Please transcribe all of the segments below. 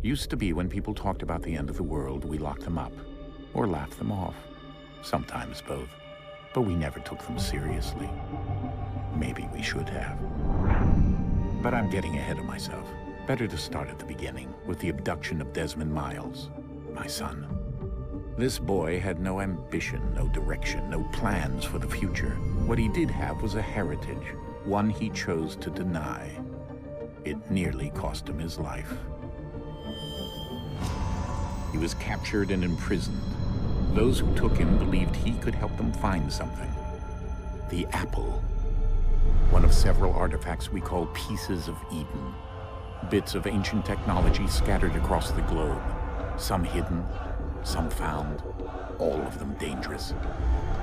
Used to be when people talked about the end of the world, we locked them up, or laughed them off. Sometimes both. But we never took them seriously. Maybe we should have. But I'm getting ahead of myself. Better to start at the beginning, with the abduction of Desmond Miles, my son. This boy had no ambition, no direction, no plans for the future. What he did have was a heritage, one he chose to deny. It nearly cost him his life. He was captured and imprisoned. Those who took him believed he could help them find something. The apple. One of several artifacts we call Pieces of Eden. Bits of ancient technology scattered across the globe. Some hidden, some found, all of them dangerous.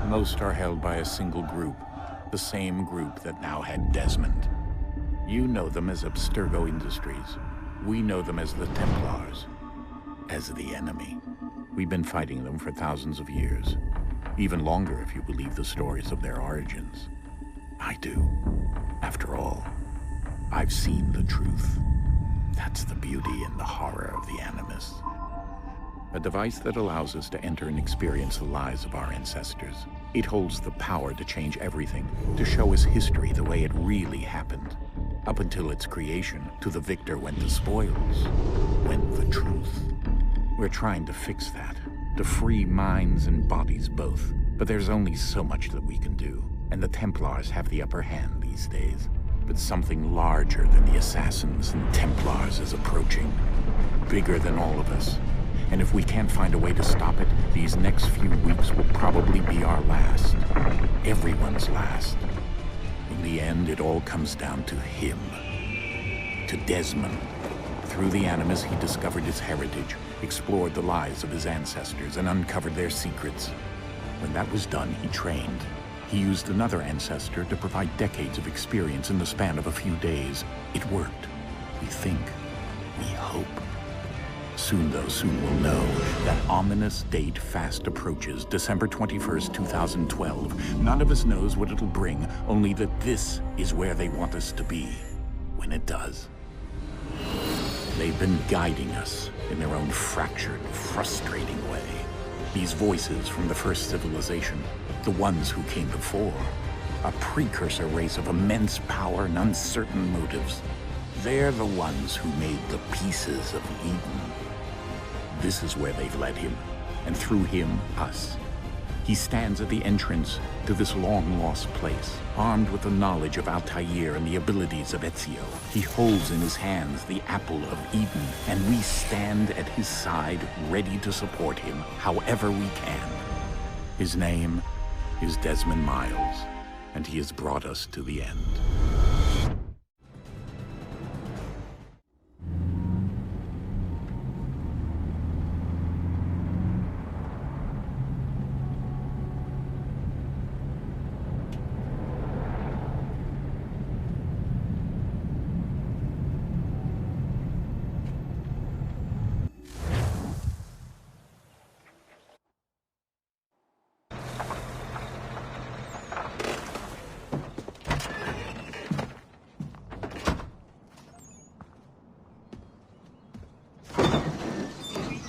Most are held by a single group, the same group that now had Desmond. You know them as Abstergo Industries. We know them as the Templars, as the enemy. We've been fighting them for thousands of years, even longer if you believe the stories of their origins. I do. After all, I've seen the truth. That's the beauty and the horror of the Animus. A device that allows us to enter and experience the lives of our ancestors. It holds the power to change everything, to show us history the way it really happened. Up until its creation, to the victor went the spoils, went the truth. We're trying to fix that, to free minds and bodies both. But there's only so much that we can do, and the Templars have the upper hand these days. But something larger than the Assassins and Templars is approaching, bigger than all of us. And if we can't find a way to stop it, these next few weeks will probably be our last. Everyone's last. In the end, it all comes down to him. To Desmond. Through the Animus, he discovered his heritage, explored the lives of his ancestors, and uncovered their secrets. When that was done, he trained. He used another ancestor to provide decades of experience in the span of a few days. It worked. We think. We hope. Soon, though, soon we'll know. That ominous date fast approaches, December 21st, 2012. None of us knows what it'll bring, only that this is where they want us to be, when it does. They've been guiding us in their own fractured, frustrating way. These voices from the first civilization, the ones who came before, a precursor race of immense power and uncertain motives. They're the ones who made the Pieces of Eden. This is where they've led him, and through him, us. He stands at the entrance to this long-lost place, armed with the knowledge of Altair and the abilities of Ezio. He holds in his hands the Apple of Eden, and we stand at his side, ready to support him however we can. His name is Desmond Miles, and he has brought us to the end.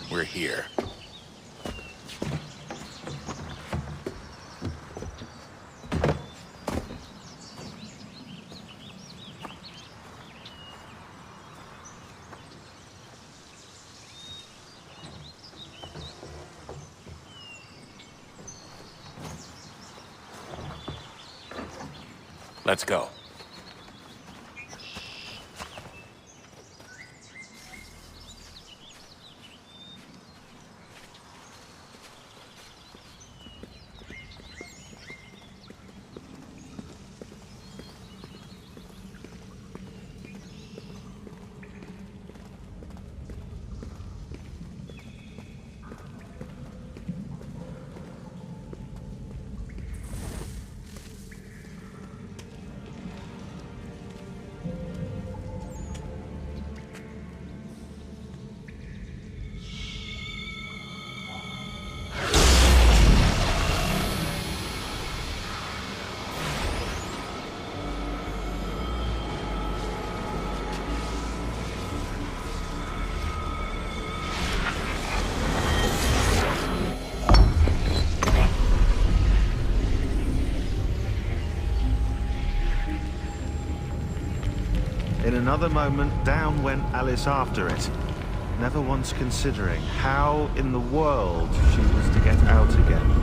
We're here. Let's go. another moment, down went Alice after it, never once considering how in the world she was to get out again.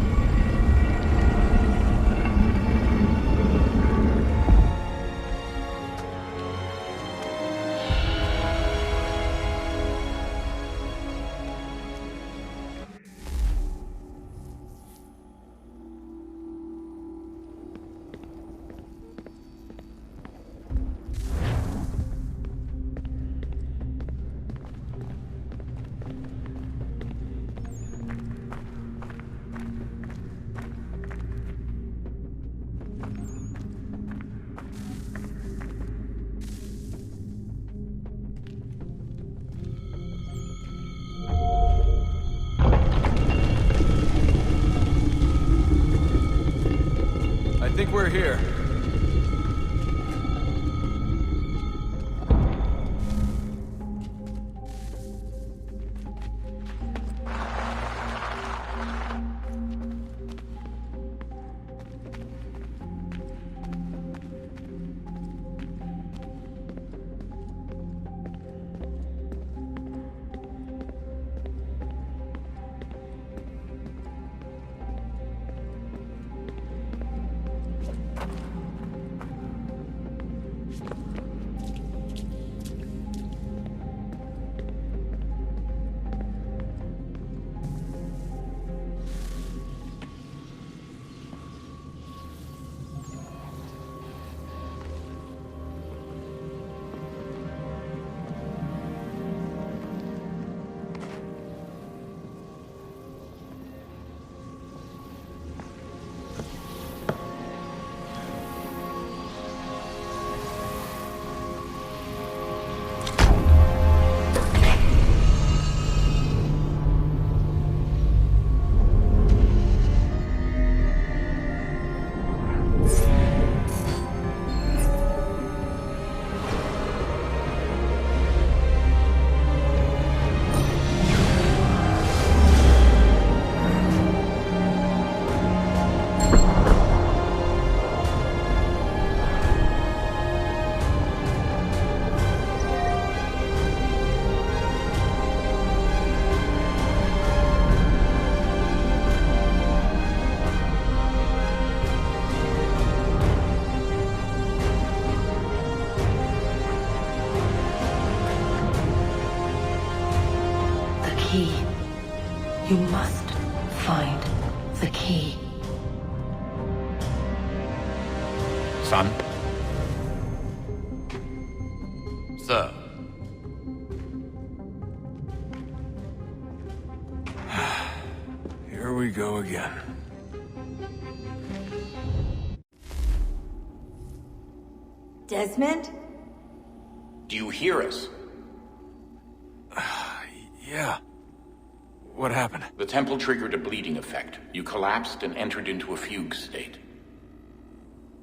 I think we're here. You must find the key. Son? Sir. Here we go again. Desmond? Do you hear us? Yeah. What happened? The temple triggered a bleeding effect. You collapsed and entered into a fugue state.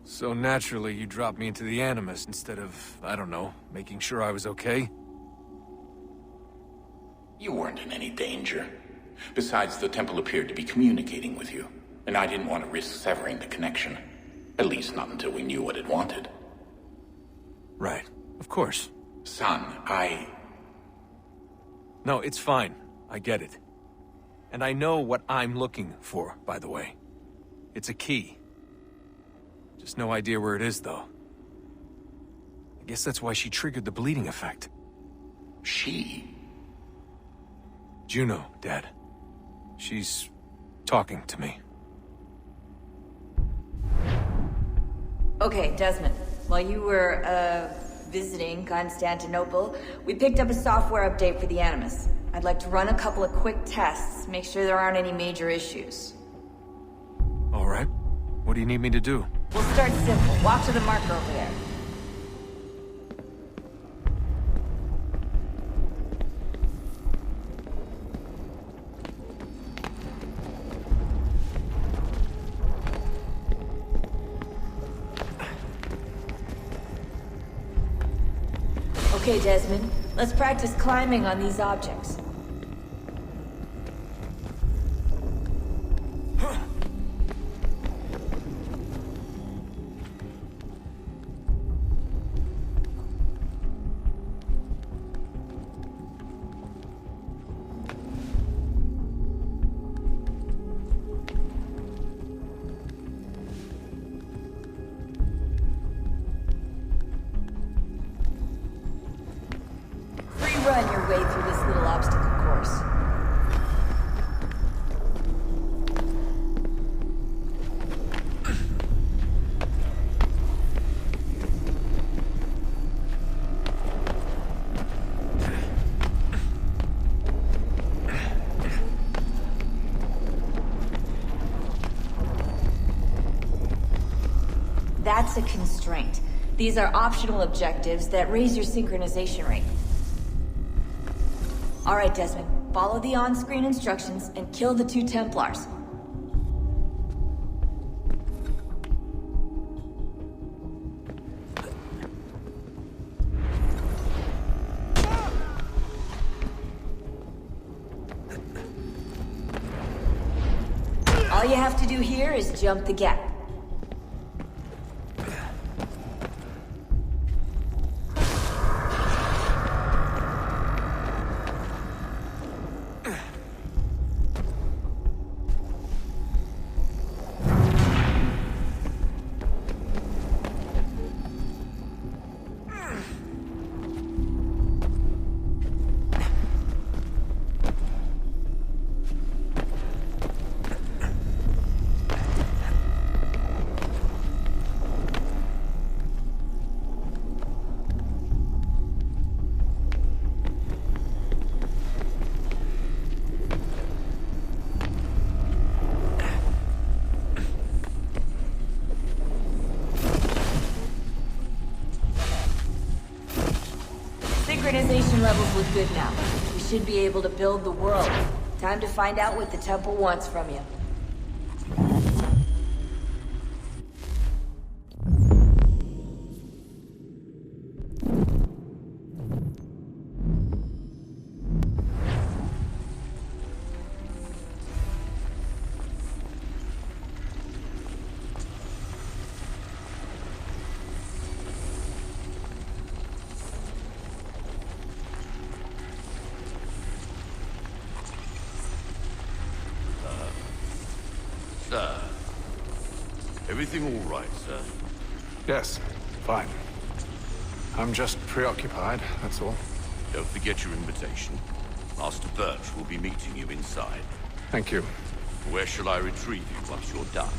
So naturally, you dropped me into the Animus instead of, I don't know, making sure I was okay? You weren't in any danger. Besides, the temple appeared to be communicating with you, and I didn't want to risk severing the connection. At least not until we knew what it wanted. Right. Of course. Son, No, it's fine. I get it. And I know what I'm looking for, by the way. It's a key. Just no idea where it is, though. I guess that's why she triggered the bleeding effect. She? Juno, Dad. She's talking to me. Okay, Desmond. While you were, visiting Constantinople, we picked up a software update for the Animus. I'd like to run a couple of quick tests, make sure there aren't any major issues. All right. What do you need me to do? We'll start simple. Walk to the marker over there. Okay, Desmond. Let's practice climbing on these objects. run your way through this little obstacle course. That's a constraint. These are optional objectives that raise your synchronization rate. Alright, Desmond. Follow the on-screen instructions and kill the 2 Templars. All you have to do here is jump the gap. Synchronization levels look good now. We should be able to build the world. Time to find out what the temple wants from you. Sir. Everything all right, sir? Yes, fine. I'm just preoccupied, that's all. Don't forget your invitation. Master Birch will be meeting you inside. Thank you. Where shall I retrieve you once you're done?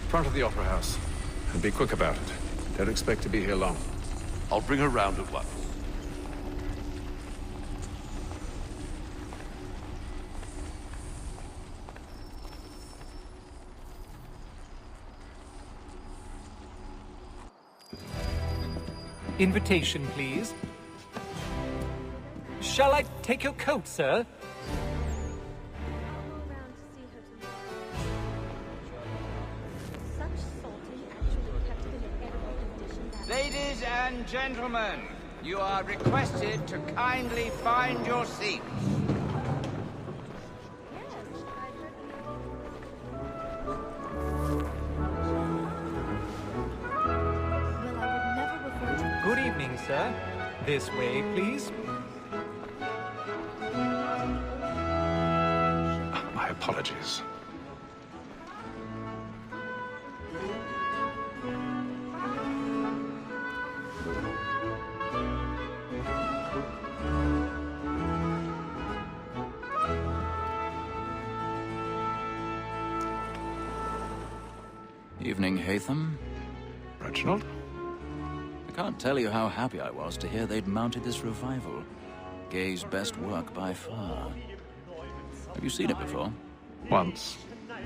Front of the Opera House. And be quick about it. Don't expect to be here long. I'll bring her round at once. Invitation, please. Shall I take your coat, sir? Ladies and gentlemen, you are requested to kindly find your seats. Good evening, sir. This way, please. My apologies. Evening, Hatham. Reginald? I can't tell you how happy I was to hear they'd mounted this revival. Gay's best work by far. Have you seen it before? Once.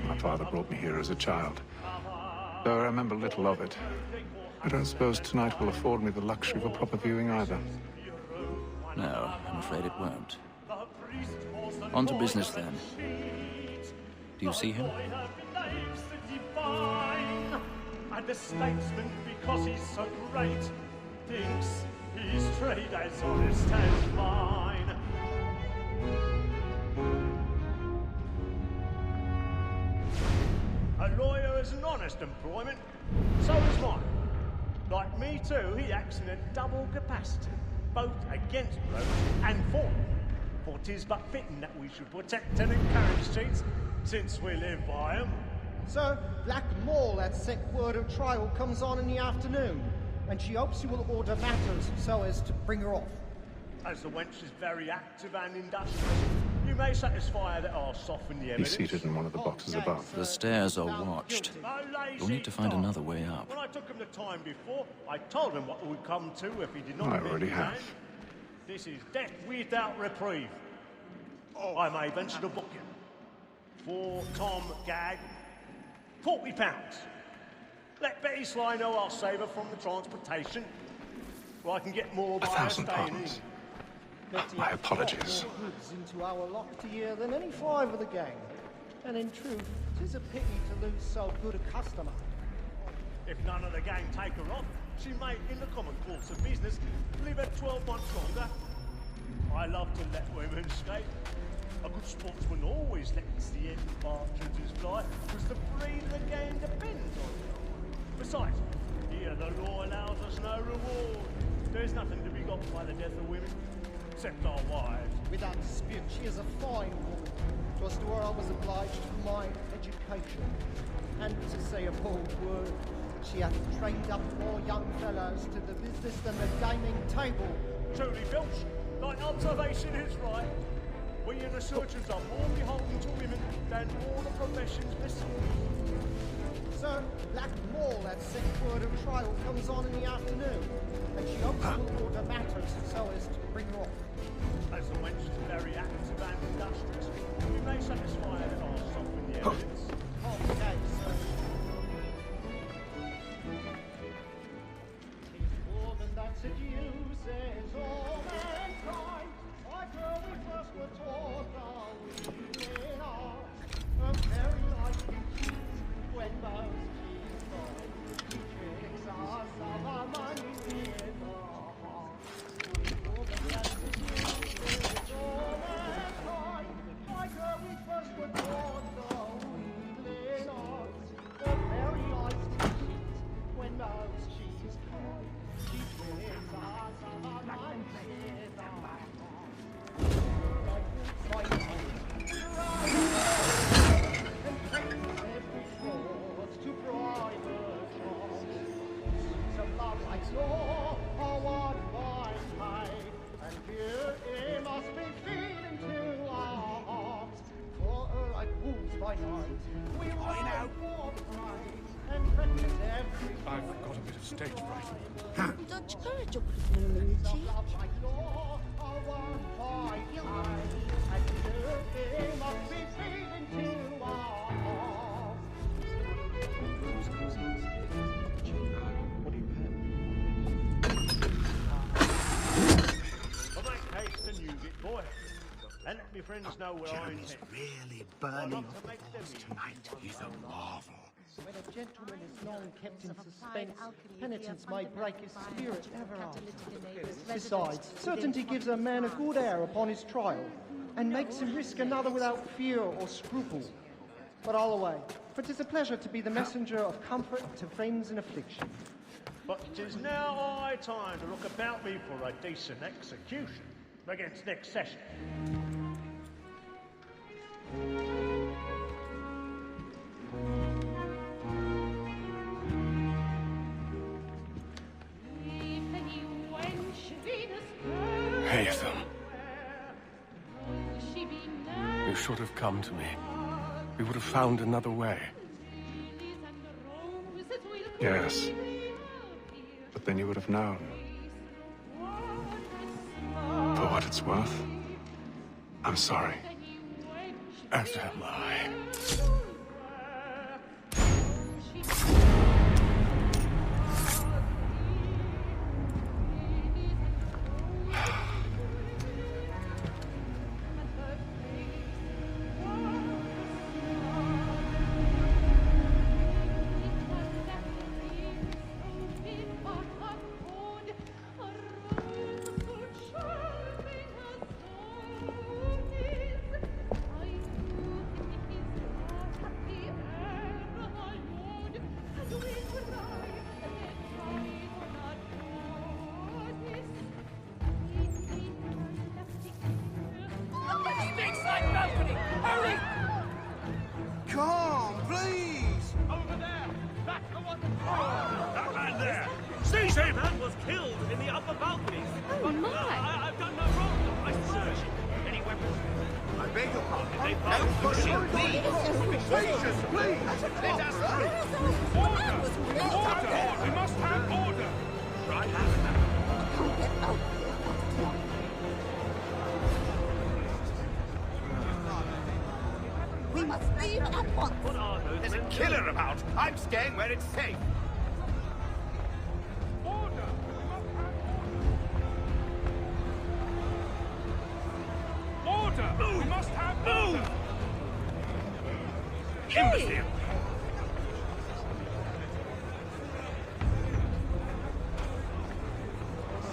My father brought me here as a child. Though I remember little of it. I don't suppose tonight will afford me the luxury of a proper viewing either. No, I'm afraid it won't. On to business, then. Do you see him? And the statesman, because he's so great, thinks his trade as honest as mine. A lawyer is an honest employment, so is mine. Like me too, he acts in a double capacity, both against roads and for them. For 'tis but fitting that we should protect and encourage cheats, since we live by them. Sir, Black Mall had sent word of trial comes on in the afternoon, and she hopes you will order matters so as to bring her off. As the wench is very active and industrious, you may satisfy that I'll soften the evidence. He's seated in one of the boxes above. The stairs are watched. You'll need to find another way up. When I took him the time before, I told him what would come to if he did not. I already have. This is death without reprieve. I may venture to book him. For Tom Gag, £40. Let Ps3 know I'll save her from the transportation. Or I can get more by £1,000. My apologies. Goods into our locked year than any 5 of the gang. And in truth, 'tis a pity to lose so good a customer. If none of the gang take her on, she may, in the common course of business, live at 12 months longer. I love to let women escape. A good sportsman always lets the end partridges fly, because the breed of the game depends on it. Besides, here the law allows us no reward. There's nothing to be got by the death of women, except our wives. Without dispute, she is a fine woman. 'Twas to her I was obliged for my education. And to say a bold word, she hath trained up more young fellows to the business than the gaming table. Truly, Filch, thy observation is right. We in the surgeons are more beholden to women than all the professions besides. Sir, Black Mall at second word of trial comes on in the afternoon, and she hopes will order matters so as to bring her off. As the wench is very active and industrious, we may satisfy that I'll soften the evidence. Okay, sir. 'Tis more than that seduces all mankind. Like her we first were taught, are we in our very life when most she's gone. She tricks us of our money with her heart. More than that seduces all mankind. Like her we first were taught, are we in our very life when most she's gone. She tricks us of our money with her heart. I've got a bit of stage fright. Dutch courage opportunity. Boy, and let me friends know where I intend. Really burning off the balls tonight. He's a marvel. When a gentleman is long kept in suspense, penitence may break his spirit ever after. Besides, certainty gives a man a good air upon his trial, and makes him risk another without fear or scruple. But all away, for 'tis a pleasure to be the messenger of comfort to friends in affliction. But 'tis now high time to look about me for a decent execution against next session. Haytham. You should have come to me. We would have found another way. Yes. But then you would have known. For what it's worth, I'm sorry. As am I. No pushing, please! Patience, please! Let us through! Order! We must have order! We must leave at once. There's a killer about! I'm staying where it's safe! Order! We must have order! Imbecile!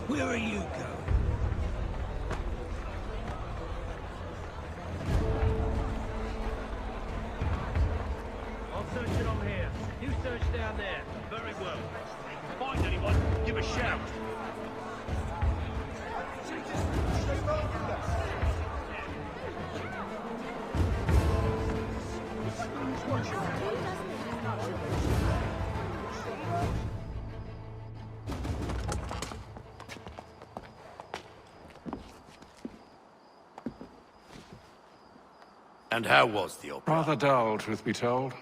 Where are you going? I'll search it on here. You search down there. Very well. If you can find anyone, give a shout. And how was the opera? Rather dull, truth be told.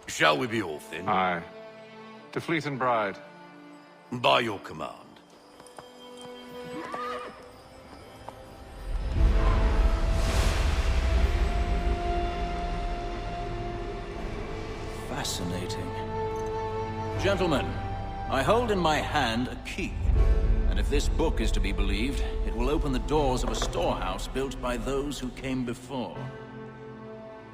Shall we be off then? Aye. To Fleet and Bride. By your command. Fascinating. Gentlemen, I hold in my hand a key. And if this book is to be believed, it will open the doors of a storehouse built by those who came before.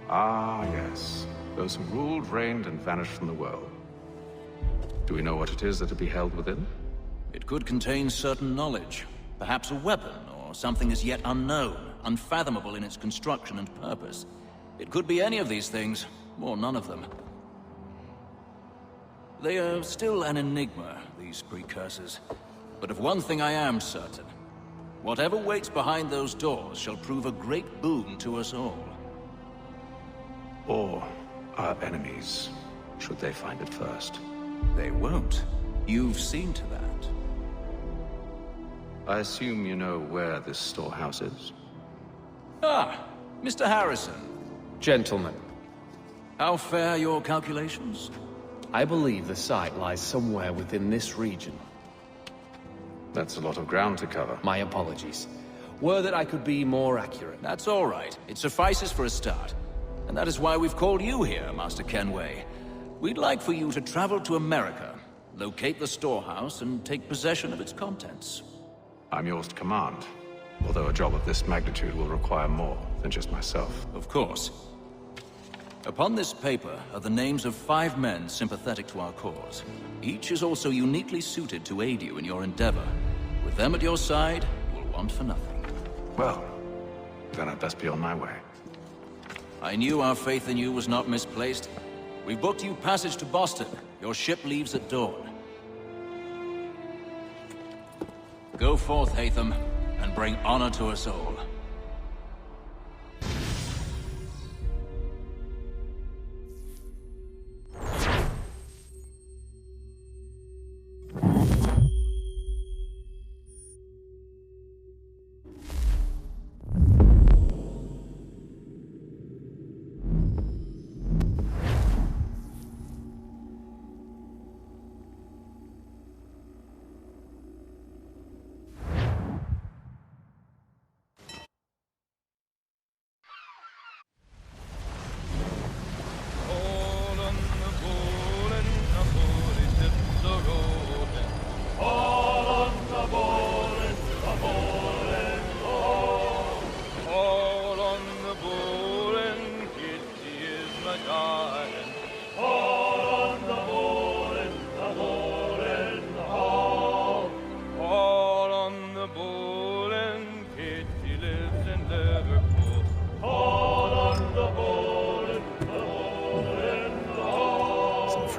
Ah, yes. Those who ruled, reigned, and vanished from the world. Do we know what it is that to be held within? It could contain certain knowledge. Perhaps a weapon, or something as yet unknown, unfathomable in its construction and purpose. It could be any of these things, or none of them. They are still an enigma, these precursors. But of one thing I am certain. Whatever waits behind those doors shall prove a great boon to us all. Or our enemies, should they find it first. They won't. You've seen to that. I assume you know where this storehouse is? Ah, Mr. Harrison. Gentlemen, How fare your calculations? I believe the site lies somewhere within this region. That's a lot of ground to cover. My apologies. Were that I could be more accurate. That's all right. It suffices for a start. And that is why we've called you here, Master Kenway. We'd like for you to travel to America, locate the storehouse, and take possession of its contents. I'm yours to command, although a job of this magnitude will require more than just myself. Of course. Upon this paper are the names of 5 men sympathetic to our cause. Each is also uniquely suited to aid you in your endeavor. With them at your side, you will want for nothing. Well, then I'd best be on my way. I knew our faith in you was not misplaced. We've booked you passage to Boston. Your ship leaves at dawn. Go forth, Hatham, and bring honor to us all.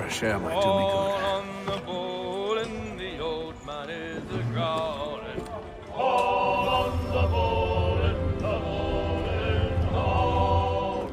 Share might do me good. On the bowl and the old man is a-growling. All on the bowl and the bowl and the bowl.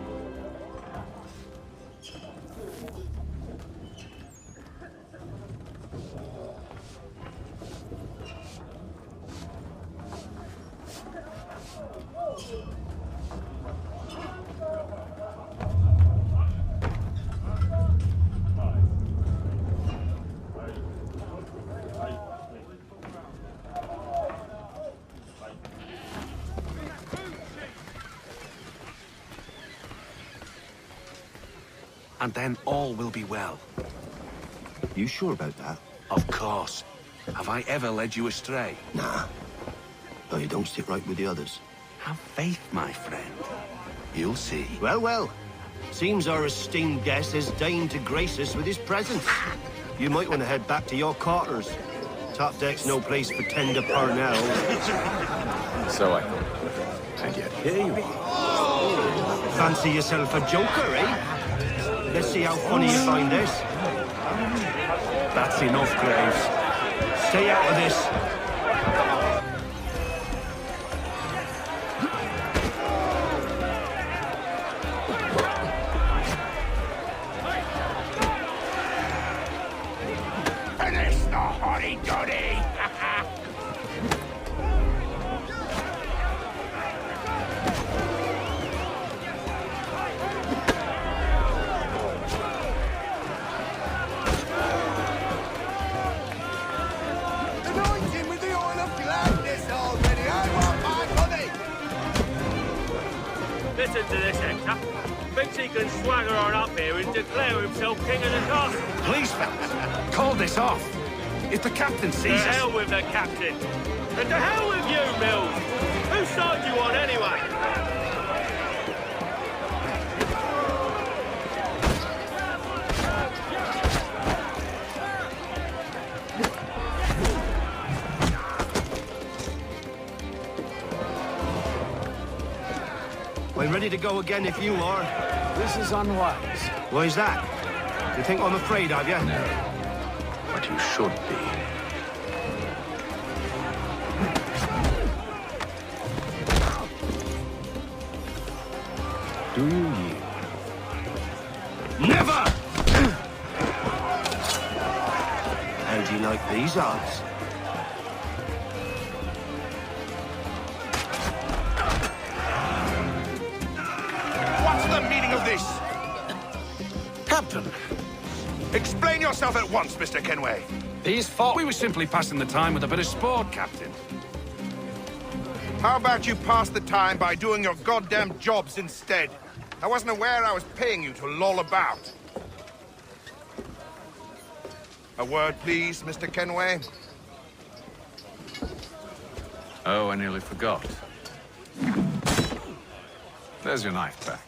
and then all will be well. You sure about that? Of course. Have I ever led you astray? Nah. No, you don't sit right with the others. Have faith, my friend. You'll see. Well, well. Seems our esteemed guest has deigned to grace us with his presence. You might want to head back to your quarters. Top deck's no place for tender Parnell. So I thought. And yet here you are. Fancy yourself a joker, eh? Let's see how funny you find this. That's enough, Graves. Stay out of this. Finish the hotty-toddy! Listen to this, Hector. Thinks he can swagger on up here and declare himself king of the castle. Please, fellas, call this off. If the captain sees us... To hell with the captain. And to hell with you, Mills. Whose side you on, anyway? I'm ready to go again if you are. This is unwise. Why's that? You think I'm afraid of you? No. But you should be. Do you yield? Never! How do you like these odds? What's the meaning of this? Captain! Explain yourself at once, Mr. Kenway. These folk... We were simply passing the time with a bit of sport, Captain. How about you pass the time by doing your goddamn jobs instead? I wasn't aware I was paying you to loll about. A word, please, Mr. Kenway. Oh, I nearly forgot. There's your knife, Beth.